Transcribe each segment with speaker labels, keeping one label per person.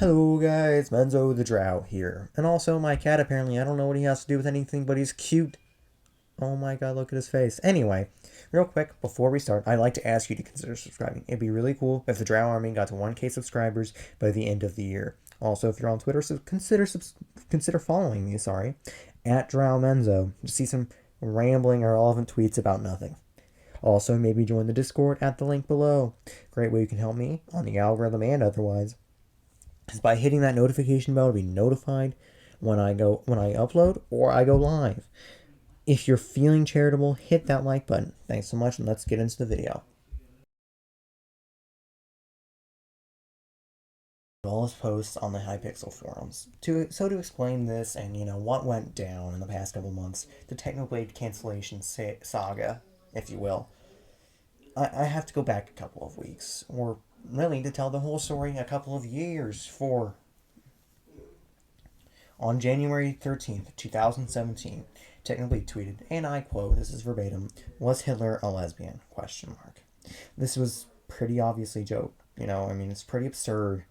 Speaker 1: Hello guys, Menzo the Drow here. And also my cat apparently, I don't know what he has to do with anything, but he's cute. Oh my god, look at his face. Anyway, real quick, before we start, I'd like to ask you to consider subscribing. It'd be really cool if the Drow Army got to 1K subscribers by the end of the year. Also, if you're on Twitter, consider following me, at Drow Menzo, to see some rambling, irrelevant tweets about nothing. Also, maybe join the Discord at the link below. Great way you can help me on the algorithm and otherwise is by hitting that notification bell to be notified when I upload or I go live. If you're feeling charitable, hit that like button. Thanks so much, and let's get into the video. All his posts on the Hypixel forums. To explain this and what went down in the past couple months, the Technoblade cancellation saga, if you will, I have to go back a couple of weeks, or really to tell the whole story, a couple of years. For On January 13th, 2017, Technoblade tweeted, and I quote, this is verbatim, "Was Hitler a lesbian?" Question mark. This was pretty obviously a joke, it's pretty absurd,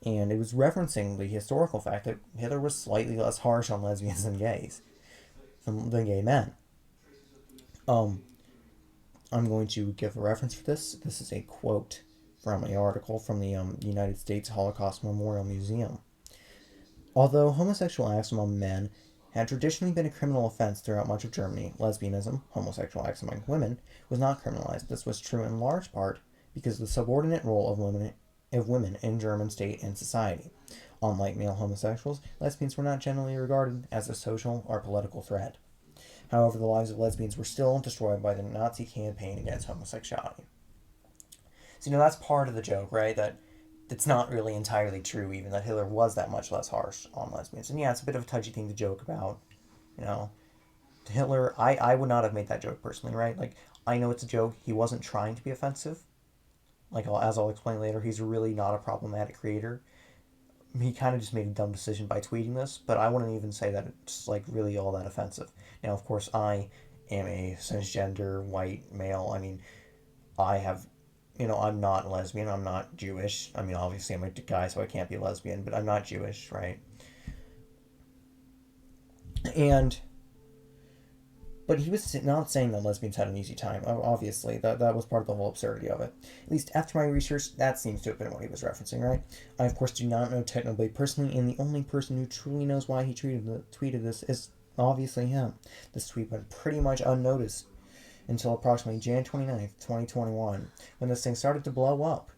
Speaker 1: and it was referencing the historical fact that Hitler was slightly less harsh on lesbians than gay men. Um, I'm going to give a reference for this. This is a quote from an article from the United States Holocaust Memorial Museum. Although homosexual acts among men had traditionally been a criminal offense throughout much of Germany, lesbianism, homosexual acts among women, was not criminalized. This was true in large part because of the subordinate role of women in German state and society. Unlike male homosexuals, lesbians were not generally regarded as a social or political threat. However, the lives of lesbians were still destroyed by the Nazi campaign against homosexuality. So, that's part of the joke, right? That it's not really entirely true, even that Hitler was that much less harsh on lesbians. And yeah, it's a bit of a touchy thing to joke about. You know, Hitler, I would not have made that joke personally, right? Like, I know it's a joke. He wasn't trying to be offensive. Like, as I'll explain later, he's really not a problematic creator. He kind of just made a dumb decision by tweeting this, but I wouldn't even say that it's, like, really all that offensive. Now, of course, I am a cisgender white male. I mean, I have I'm not lesbian. I'm not Jewish. I mean, obviously, I'm a guy, so I can't be lesbian, but I'm not Jewish, right? And but he was not saying that lesbians had an easy time. Obviously, that was part of the whole absurdity of it. At least after my research, that seems to have been what he was referencing, right? I of course do not know Technoblade personally, and the only person who truly knows why he tweeted this is obviously him. This tweet went pretty much unnoticed until approximately Jan 29th, 2021, when this thing started to blow up.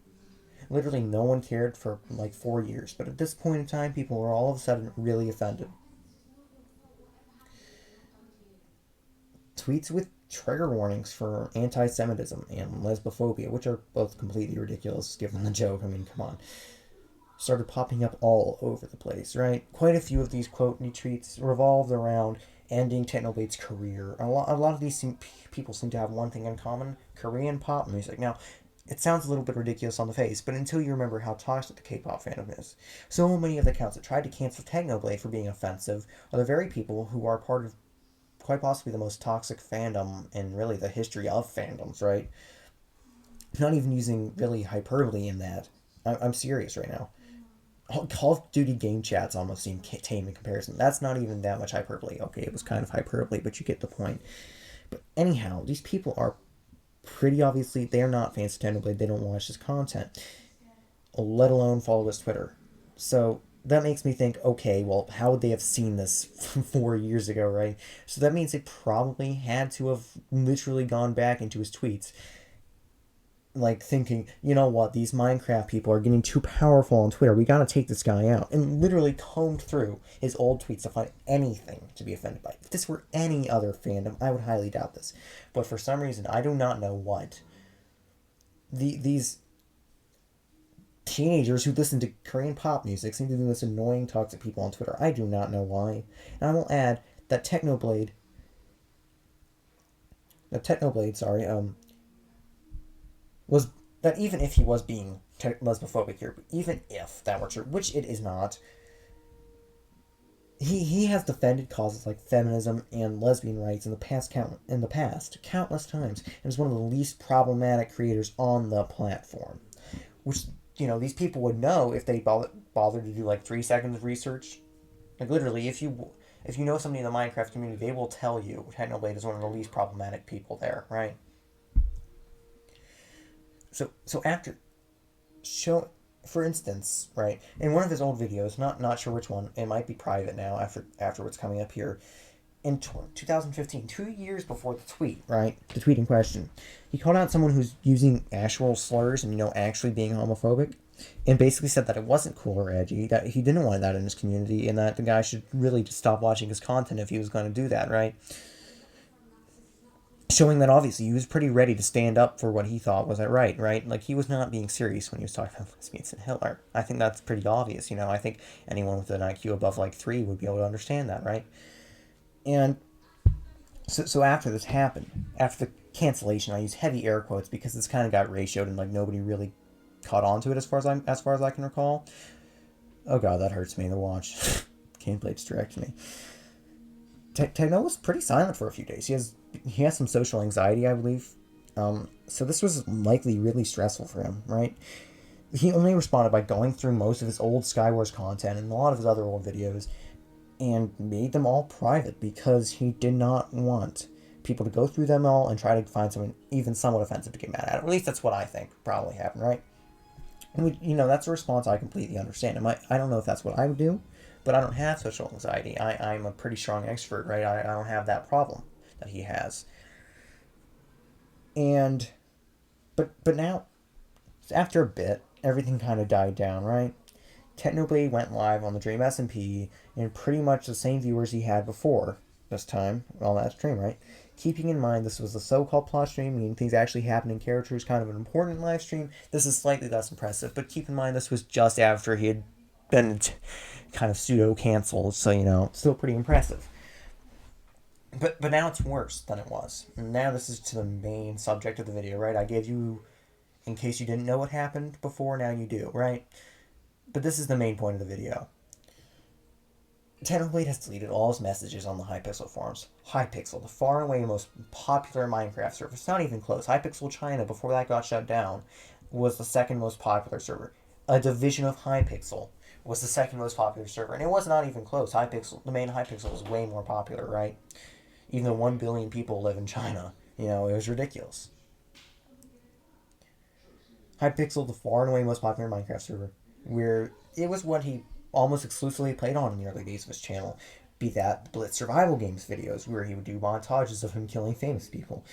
Speaker 1: Literally no one cared for like 4 years, but at this point in time, people were all of a sudden really offended. Tweets with trigger warnings for anti Semitism and lesbophobia, which are both completely ridiculous given the joke. I mean, come on. Started popping up all over the place, right? Quite a few of these quote retweets revolved around ending Technoblade's career. A lot of these people seem to have one thing in common: Korean pop music. Now, it sounds a little bit ridiculous on the face, but until you remember how toxic the K-pop fandom is. So many of the accounts that tried to cancel Technoblade for being offensive are the very people who are part of quite possibly the most toxic fandom in really the history of fandoms, right? Not even using really hyperbole in that. I'm serious right now. Call of Duty game chats almost seem tame in comparison. That's not even that much hyperbole. Okay, it was kind of hyperbole, but you get the point. But anyhow, these people are pretty obviously, they're not fans of Technoblade. They don't watch this content, let alone follow his Twitter. So that makes me think, okay, well, how would they have seen this 4 years ago, right? So that means they probably had to have literally gone back into his tweets, like thinking, you know what, these Minecraft people are getting too powerful on Twitter. We gotta take this guy out. And literally combed through his old tweets to find anything to be offended by. If this were any other fandom, I would highly doubt this. But for some reason, I do not know what. These teenagers who listen to Korean pop music seem to be the most annoying, toxic people on Twitter. I do not know why. And I will add that Technoblade, was that even if he was being lesbophobic here, even if that were true, which it is not, he has defended causes like feminism and lesbian rights in the past countless times, and is one of the least problematic creators on the platform, which these people would know if they bothered to do like 3 seconds of research. Like literally, if you know somebody in the Minecraft community, they will tell you Technoblade is one of the least problematic people there, right? So after show, for instance, right, in one of his old videos, not sure which one, it might be private now after what's coming up here. In 2015, 2 years before the tweet, right, the tweet in question, he called out someone who's using actual slurs and actually being homophobic, and basically said that it wasn't cool or edgy, that he didn't want that in his community, and that the guy should really just stop watching his content if he was going to do that, right? Showing that obviously he was pretty ready to stand up for what he thought was right? Like he was not being serious when he was talking about lesbians and Hitler. I think that's pretty obvious, I think anyone with an IQ above like 3 would be able to understand that, right? And so after this happened, after the cancellation, I use heavy air quotes because this kind of got ratioed and like nobody really caught on to it as far as I can recall. Oh god, that hurts me to watch. Gameplay distracts me. Techno was pretty silent for a few days. He has some social anxiety, I believe. So this was likely really stressful for him, right? He only responded by going through most of his old Skywars content and a lot of his other old videos and made them all private because he did not want people to go through them all and try to find something even somewhat offensive to get mad at. At least that's what I think probably happened, right? And that's a response I completely understand. I don't know if that's what I would do, but I don't have social anxiety. I'm a pretty strong extrovert, right? I don't have that problem that he has. And but now, after a bit, everything kind of died down, right? Technoblade went live on the Dream SMP and pretty much the same viewers he had before this time on that stream, right? Keeping in mind this was the so-called plot stream, meaning things actually happen in characters, kind of an important live stream. This is slightly less impressive, but keep in mind this was just after he had been kind of pseudo-canceled, so still pretty impressive. But now it's worse than it was. Now this is to the main subject of the video, right? I gave you, in case you didn't know what happened before, now you do, right? But this is the main point of the video. Technoblade has deleted all his messages on the Hypixel forums. Hypixel, the far and away most popular Minecraft server. It's not even close. Hypixel China, before that got shut down, was the second most popular server. A division of Hypixel was the second most popular server. And it was not even close. The main Hypixel was way more popular, right? Even though 1 billion people live in China. It was ridiculous. Hypixel, the far and away most popular Minecraft server, where it was what he almost exclusively played on in the early days of his channel. Be that Blitz Survival Games videos, where he would do montages of him killing famous people.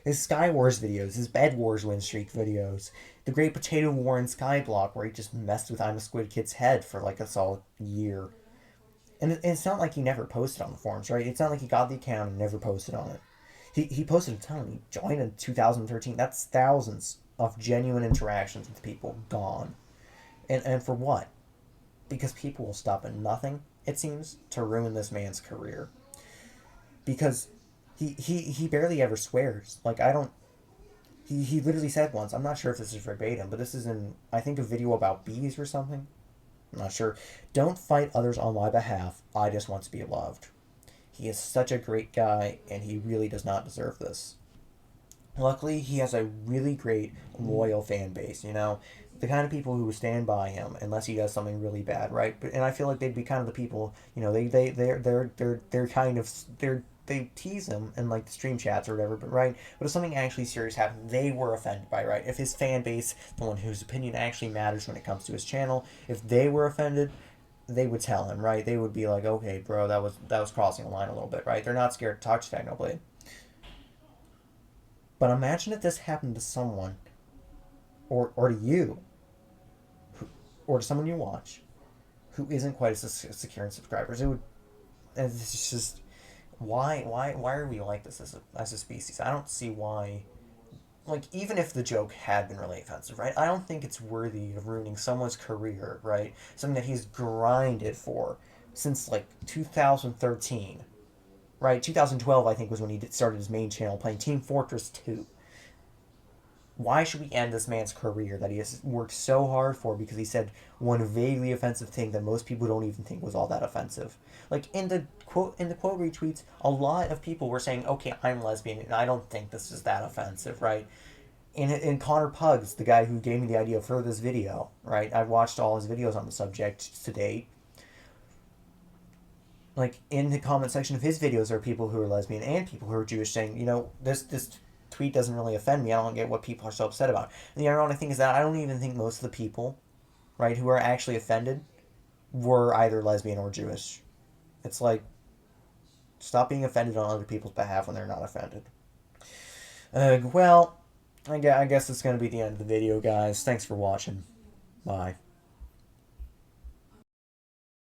Speaker 1: His Skywars videos, his Bed Wars win streak videos, the Great Potato War in Skyblock, where he just messed with I'm a Squid Kid's head for like a solid year. And it's not like he never posted on the forums, right? It's not like he got the account and never posted on it. He posted a ton. He joined in 2013. That's thousands of genuine interactions with people gone. And for what? Because people will stop at nothing, it seems, to ruin this man's career. Because he barely ever swears. Like, I don't... He literally said once, I'm not sure if this is verbatim, but this is in, I think, a video about bees or something. I'm not sure. Don't fight others on my behalf. I just want to be loved. He is such a great guy, and he really does not deserve this. Luckily, he has a really great, loyal fan base, the kind of people who would stand by him unless he does something really bad, right? And I feel like they'd be kind of the people, they're kind of, they tease him in like the stream chats or whatever, but if something actually serious happened, they were offended by, right? If his fan base, the one whose opinion actually matters when it comes to his channel, if they were offended, they would tell him, right? They would be like, okay, bro, that was crossing the line a little bit, right? They're not scared to talk to Technoblade. But imagine if this happened to someone, or to you, or to someone you watch, who isn't quite as secure in subscribers. It's just, why are we like this as a species? I don't see why. Like, even if the joke had been really offensive, right? I don't think it's worthy of ruining someone's career, right? Something that he's grinded for since, like, 2013, right? 2012, I think, was when he started his main channel playing Team Fortress 2. Why should we end this man's career that he has worked so hard for because he said one vaguely offensive thing that most people don't even think was all that offensive? Like, in the quote retweets, a lot of people were saying, okay, I'm lesbian and I don't think this is that offensive, right? And Connor Pugs, the guy who gave me the idea for this video, right? I've watched all his videos on the subject to date. Like, in the comment section of his videos, there are people who are lesbian and people who are Jewish saying, this tweet doesn't really offend me. I don't get what people are so upset about. And the ironic thing is that I don't even think most of the people, right, who are actually offended were either lesbian or Jewish. It's like, stop being offended on other people's behalf when they're not offended. Well, I guess it's going to be the end of the video, guys. Thanks for watching. Bye.